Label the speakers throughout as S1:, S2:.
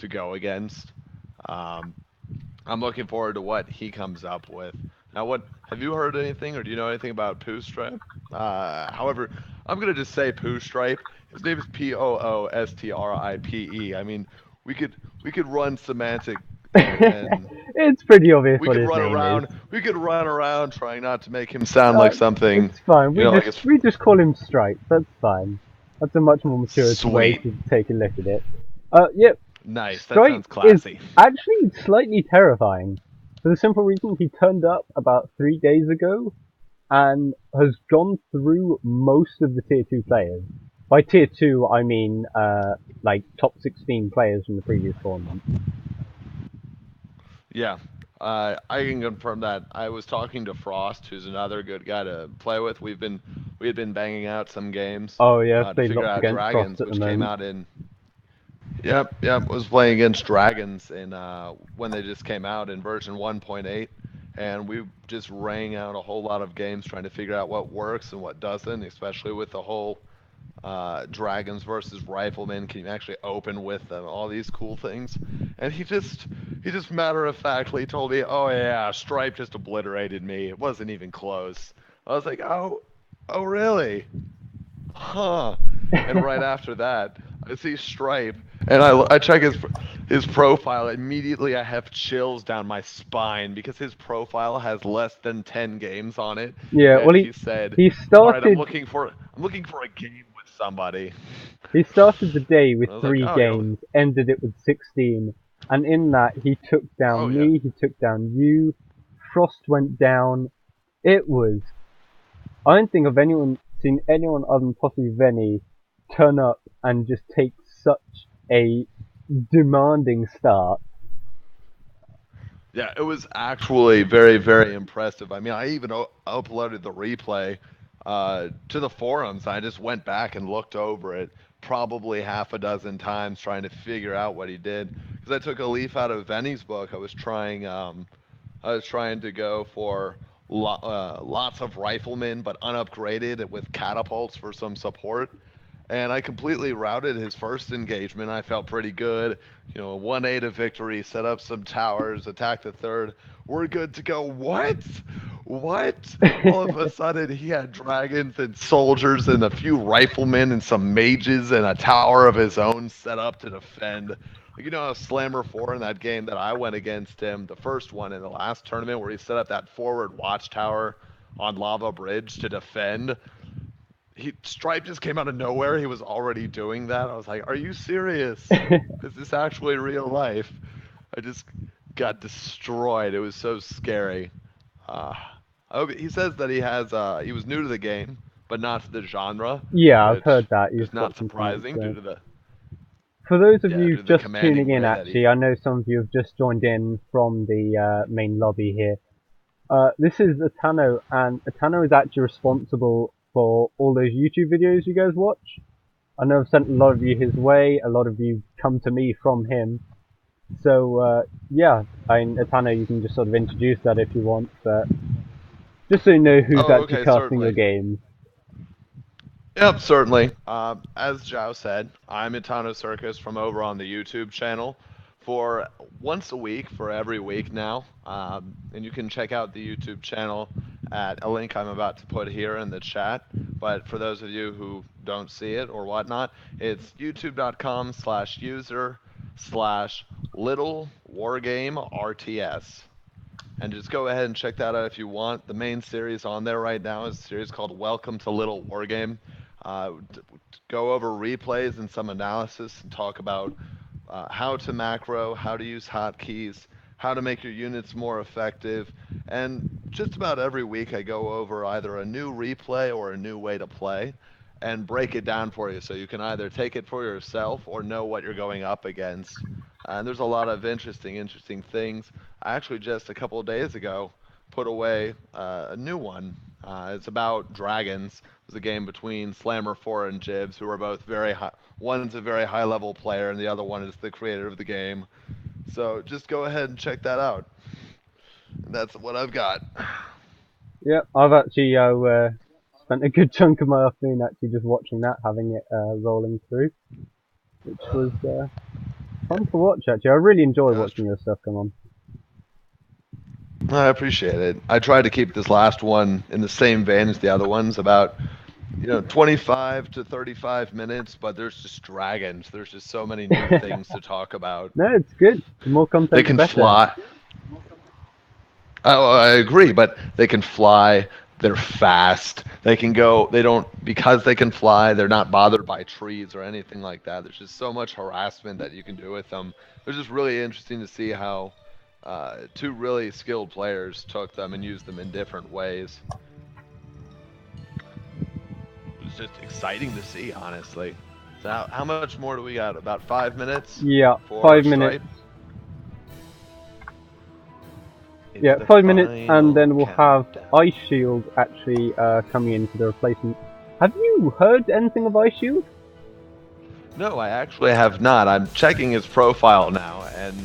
S1: to go against. Um, I'm looking forward to what he comes up with. Now, what have you heard anything, or do you know anything about Pooh Stripe? However, I'm gonna just say Pooh Stripe. His name is Poostripe. I mean, we could we could run semantic and
S2: It's pretty obvious what his name is.
S1: we could run around trying not to make him sound like
S2: Uh,
S1: something,
S2: it's fine.
S1: you know, like it's
S2: We just call him Stripe. That's fine. That's a much more mature way
S1: sweet.
S2: to take a look at it. Yep.
S1: Nice. That
S2: Stripe
S1: sounds
S2: is
S1: classy.
S2: actually slightly terrifying for the simple reason he turned up about 3 days ago and has gone through most of the tier 2 players. By tier 2, I mean like top 16 players from the previous tournament.
S1: Yeah. I can confirm that. I was talking to Frost, who's another good guy to play with. We had been banging out some games
S2: Oh yeah, I've
S1: to
S2: played
S1: figure
S2: lots
S1: out
S2: against Frost
S1: Dragons,
S2: at the
S1: which came
S2: moment.
S1: out in. Yep, yep. Was playing against Dragons in when they just came out in version 1.8, and we just rang out a whole lot of games trying to figure out what works and what doesn't, especially with the whole dragons versus riflemen. Can you actually open with them? All these cool things. And he just matter of factly told me, "Oh yeah, Stripe just obliterated me. It wasn't even close." I was like, oh really? Huh. And right after that, I see Stripe, and I check his profile. Immediately, I have chills down my spine because his profile has less than 10 games on it,
S2: Yeah, well
S1: and he said,
S2: he
S1: "All right,
S2: started
S1: I'm looking for a game with somebody."
S2: he started the day with
S1: I was like,
S2: 3 games, ended it with 16, and in that he took
S1: oh
S2: down
S1: yeah,
S2: me, he took down you, Frost went down. It was I don't think I've seen anyone other than possibly Venny turn up and just take such a demanding start.
S1: yeah. It was actually very, very impressive. I mean, I even uploaded the replay to the forums. I just went back and looked over it probably half a dozen times trying to figure out what he did because I took a leaf out of Venny's book. I was trying to go for lots of riflemen, but unupgraded with catapults for some support. And I completely routed his first engagement. I felt pretty good. You know, 1-8 of victory, set up some towers, attacked the third. We're good to go. What? What? All of a sudden, he had dragons and soldiers and a few riflemen and some mages and a tower of his own set up to defend. Like, you know how Slammer 4 in that game that I went against him, the first one in the last tournament where he set up that forward watchtower on Lava Bridge to defend? Stripe just came out of nowhere. He was already doing that. I was like, "Are you serious? Is this actually real life?" I just got destroyed. It was so scary. Uh, he says that he was new to the game, but not to the genre,
S2: Yeah, I've
S1: which
S2: heard that.
S1: is
S2: You've got
S1: not
S2: some comments
S1: surprising
S2: there. For those of you
S1: due to the
S2: just tuning
S1: commanding
S2: in,
S1: way that he.
S2: actually, I know some of you have just joined in from the main lobby here. This is Atano, and Atano is actually responsible for all those YouTube videos you guys watch. I know I've sent a lot of you his way, a lot of you come to me from him. So, yeah, Atano, you can just sort of introduce that if you want, but just so you know who's
S1: Oh,
S2: actually
S1: okay,
S2: casting your
S1: certainly.
S2: games.
S1: Yep, certainly. As Zhao said, I'm Itano Circus from over on the YouTube channel for once a week for every week now. And you can check out the YouTube channel at a link I'm about to put here in the chat. But for those of you who don't see it or whatnot, it's youtube.com/user/little wargame RTS. And just go ahead and check that out if you want. The main series on there right now is a series called Welcome to Little Wargame. Go over replays and some analysis and talk about how to macro, how to use hotkeys, how to make your units more effective. And just about every week I go over either a new replay or a new way to play and break it down for you so you can either take it for yourself or know what you're going up against. And there's a lot of interesting things. I actually just a couple of days ago put away a new one. It's about dragons. It was a game between Slammer 4 and Jibs, who are both very high. One's a very high level player, and the other one is the creator of the game. So just go ahead and check that out. And that's what I've got.
S2: Yeah, I've actually spent a good chunk of my afternoon actually just watching that, having it rolling through, which was fun to watch actually. I really enjoy
S1: Gosh,
S2: watching your stuff come on.
S1: I appreciate it. I tried to keep this last one in the same vein as the other ones, about 25 to 35 minutes, but there's just dragons. There's just so many new things to talk about.
S2: No, it's good. The more
S1: They
S2: content, the
S1: can
S2: better.
S1: fly. Oh, I agree, but they can fly. They're fast. They can go. They don't because they can fly. They're not bothered by trees or anything like that. There's just so much harassment that you can do with them. It's just really interesting to see how two really skilled players took them and used them in different ways. It's just exciting to see, honestly. So how much more do we got? About 5 minutes
S2: Yeah,
S1: for
S2: 5 minutes.
S1: Stripe. It's
S2: Yeah,
S1: the
S2: 5 minutes, and
S1: final
S2: then we'll have
S1: countdown.
S2: Ice Shield actually coming in for the replacement. Have you heard anything of Ice Shield?
S1: No, I actually have not. I'm checking his profile now, and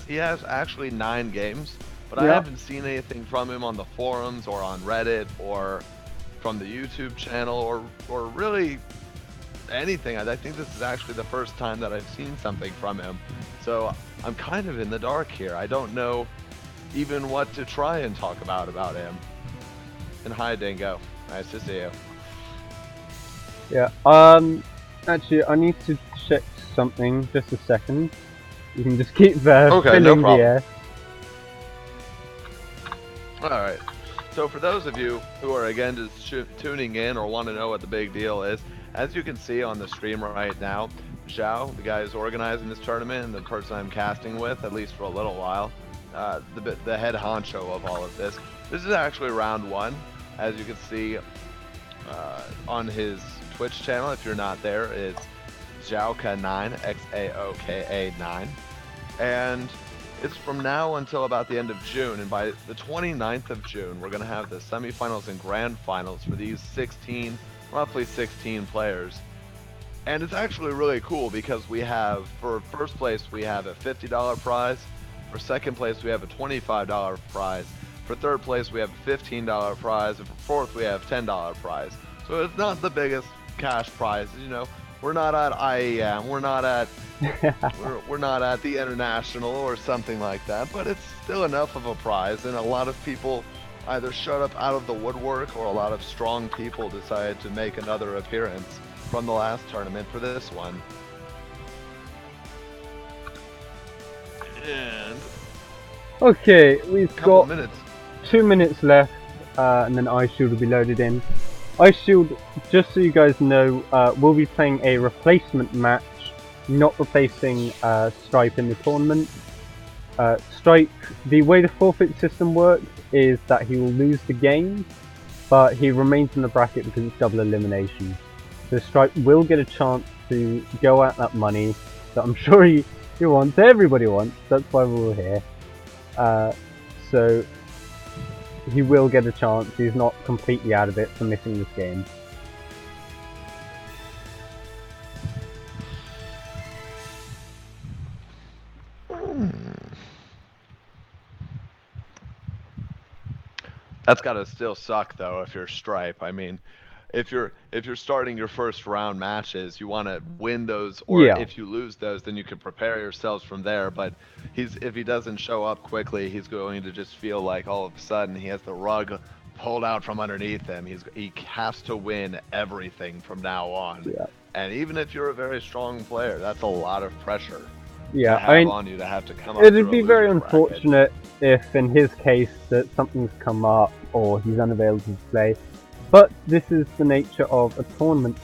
S1: he has actually 9 games, but I
S2: Yeah.
S1: haven't seen anything from him on the forums or on Reddit or from the YouTube channel or really anything. I think this is actually the first time that I've seen something from him. So I'm kind of in the dark here. I don't know even what to try and talk about him. And hi, Dingo. Nice to see you.
S2: Yeah. Actually, I need to check something. Just a second. You can just keep
S1: Okay, no
S2: filling the
S1: problem.
S2: air.
S1: All right. So for those of you who are again just tuning in or want to know what the big deal is, as you can see on the stream right now, Zhao, the guy who's organizing this tournament and the person I'm casting with, at least for a little while, the head honcho of all of this. This is actually round 1, as you can see on his Twitch channel. If you're not there, it's Zhaoka9, Xaoka9, and it's from now until about the end of June, and by the 29th of June, we're going to have the semifinals and grand finals for these roughly 16 players. And it's actually really cool because we have, for first place, we have a $50 prize. For second place, we have a $25 prize. For third place, we have a $15 prize. And for fourth, we have a $10 prize. So it's not the biggest cash prize. We're not at IEM. We're not at the international or something like that. But it's still enough of a prize. And a lot of people either showed up out of the woodwork, or a lot of strong people decided to make another appearance from the last tournament for this one. And
S2: Okay, we've
S1: couple
S2: got
S1: minutes.
S2: 2 minutes left, and then Ice Shield will be loaded in. Ice Shield, just so you guys know, we'll be playing a replacement match, not replacing Stripe in the tournament. Stripe, the way the forfeit system works is that he will lose the game, but he remains in the bracket because it's double elimination. So Stripe will get a chance to go at that money that I'm sure he wants, everybody wants, that's why we're all here. So he will get a chance, he's not completely out of it for missing this game.
S1: That's gotta still suck though if you're Stripe. I mean, if you're starting your first round matches, you want to win those, or
S2: Yeah.
S1: if you lose those, then you can prepare yourselves from there. But if he doesn't show up quickly, he's going to just feel like all of a sudden he has the rug pulled out from underneath him. He has to win everything from now on.
S2: Yeah.
S1: And even if you're a very strong player, that's a lot of pressure
S2: Yeah,
S1: to
S2: I
S1: have
S2: mean,
S1: on you to have to come up
S2: it'd
S1: through a
S2: be very
S1: loser bracket.
S2: unfortunate if, in his case, that something's come up or he's unavailable to play. But this is the nature of a tournament.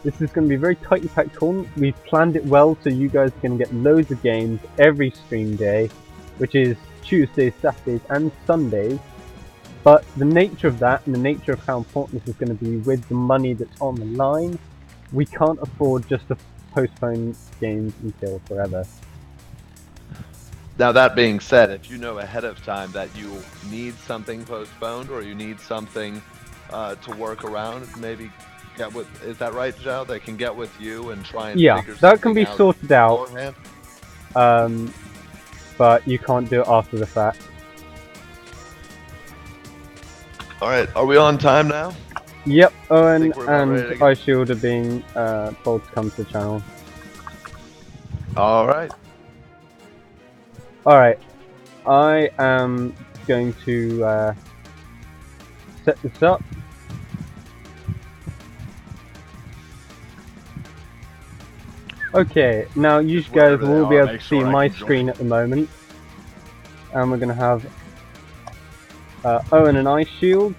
S2: This is going to be a very tightly packed tournament. We've planned it well so you guys can get loads of games every stream day, which is Tuesdays, Saturdays, and Sundays. But the nature of that, and the nature of how important this is going to be with the money that's on the line, we can't afford just to postpone games until forever.
S1: Now, that being said, if you know ahead of time that you need something postponed or you need something to work around, maybe get with, is that right, Zhao? They can get with you and try and
S2: Yeah,
S1: figure
S2: that can be
S1: something out
S2: sorted out,
S1: beforehand?
S2: but you can't do it after the fact.
S1: All right, are we on time now?
S2: Yep, Owen
S1: think we're about ready to
S2: and
S1: go.
S2: Ice Shield are being told to come to the channel.
S1: All right.
S2: Alright, I am going to set this up. Okay, now you
S1: Just
S2: guys
S1: wherever they
S2: will be
S1: are,
S2: able
S1: make
S2: to see
S1: sure I
S2: my
S1: can join.
S2: screen at the moment. And we're going to have Owen and Ice Shield.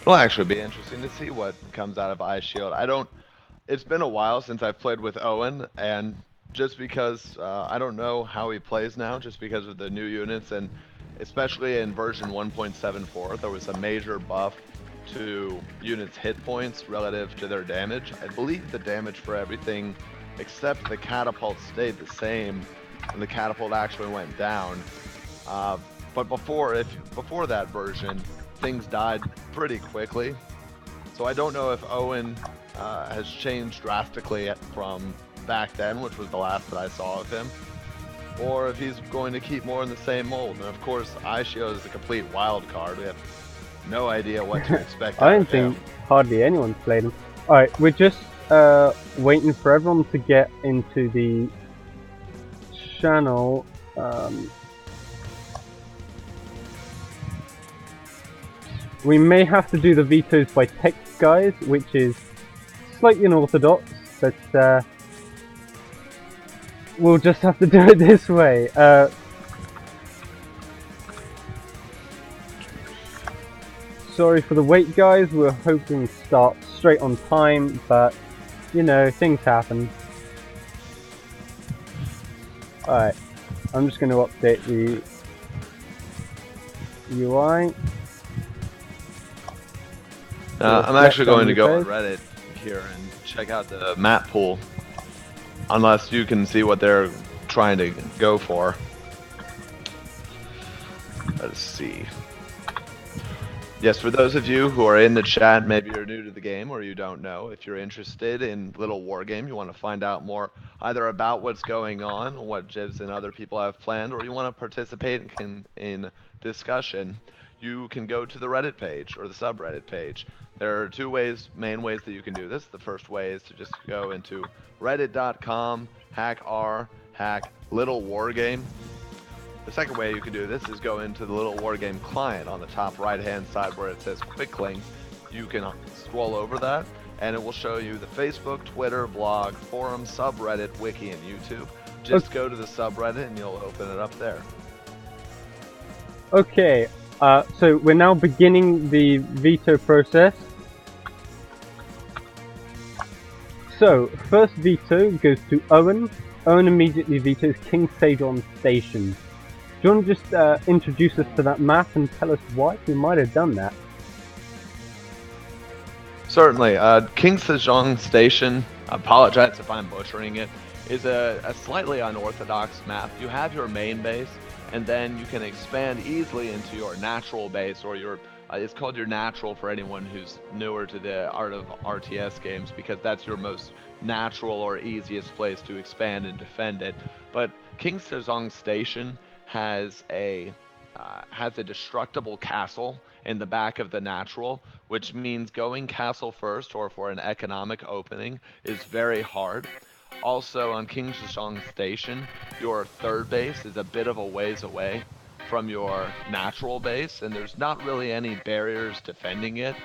S1: It'll actually be interesting to see what comes out of Ice Shield. I don't. It's been a while since I've played with Owen, and just because I don't know how he plays now, just because of the new units, and especially in version 1.74, there was a major buff to units' hit points relative to their damage. I believe the damage for everything except the catapult stayed the same, and the catapult actually went down. Uh, but before that version, things died pretty quickly. So I don't know if Owen has changed drastically from back then, which was the last that I saw of him, or if he's going to keep more in the same mold. And of course, Ishio is a complete wild card. We have no idea what to expect
S2: I
S1: out
S2: don't
S1: of him.
S2: think hardly anyone's played him. Alright, we're just waiting for everyone to get into the channel. We may have to do the vetoes by text, guys, which is slightly unorthodox, but we'll just have to do it this way. Sorry for the wait, guys. We're hoping to start straight on time, but you know, things happen. Alright, I'm just going to update the UI.
S1: I'm actually going to go on Reddit here and check out the map pool, unless you can see what they're trying to go for. Let's see. Yes, for those of you who are in the chat, maybe you're new to the game or you don't know, if you're interested in Little Wargame, you want to find out more either about what's going on, what Jibs and other people have planned, or you want to participate in discussion, you can go to the Reddit page or the subreddit page. There are two main ways that you can do this. The first way is to just go into reddit.com, hack r, hack Little Wargame. The second way you can do this is go into the Little Wargame client on the top right hand side where it says quick link. You can scroll over that and it will show you the Facebook, Twitter, blog, forum, subreddit, wiki, and YouTube. Just go to the subreddit and you'll open it up there.
S2: Okay, so we're now beginning the veto process. So, first veto goes to Owen. Owen immediately vetoes King Sajon Station. Do you want to just introduce us to that map and tell us why we might have done that?
S1: Certainly. King Sejong Station, I apologize if I'm butchering it, is a slightly unorthodox map. You have your main base, and then you can expand easily into your natural base, or your it's called your natural for anyone who's newer to the art of RTS games, because that's your most natural or easiest place to expand and defend it. But King Sejong Station has a destructible castle in the back of the natural, which means going castle first or for an economic opening is very hard. Also, on King Shishong Station, your third base is a bit of a ways away from your natural base, and there's not really any barriers defending it.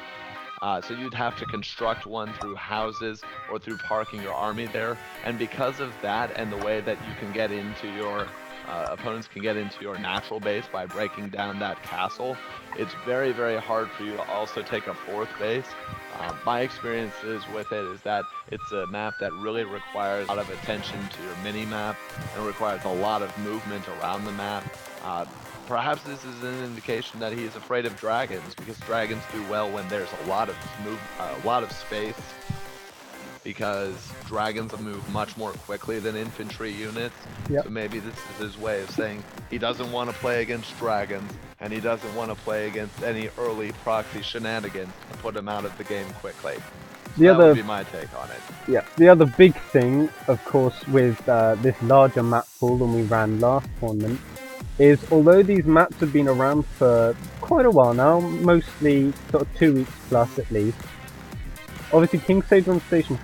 S1: So you'd have to construct one through houses or through parking your army there. And because of that and the way that you can get into your opponents can get into your natural base by breaking down that castle, it's very, very hard for you to also take a fourth base. My experiences with it is that it's a map that really requires a lot of attention to your mini map and requires a lot of movement around the map. Perhaps this is an indication that he is afraid of dragons, because dragons do well when there's a lot of space, because dragons move much more quickly than infantry units.
S2: Yep.
S1: So maybe this is his way of saying he doesn't want to play against dragons, and he doesn't want to play against any early proxy shenanigans to put him out of the game quickly. So that would be my take on it.
S2: Yeah, the other big thing, of course, with this larger map pool than we ran last tournament, is although these maps have been around for quite a while now, mostly sort of 2 weeks plus at least, obviously King Sage on station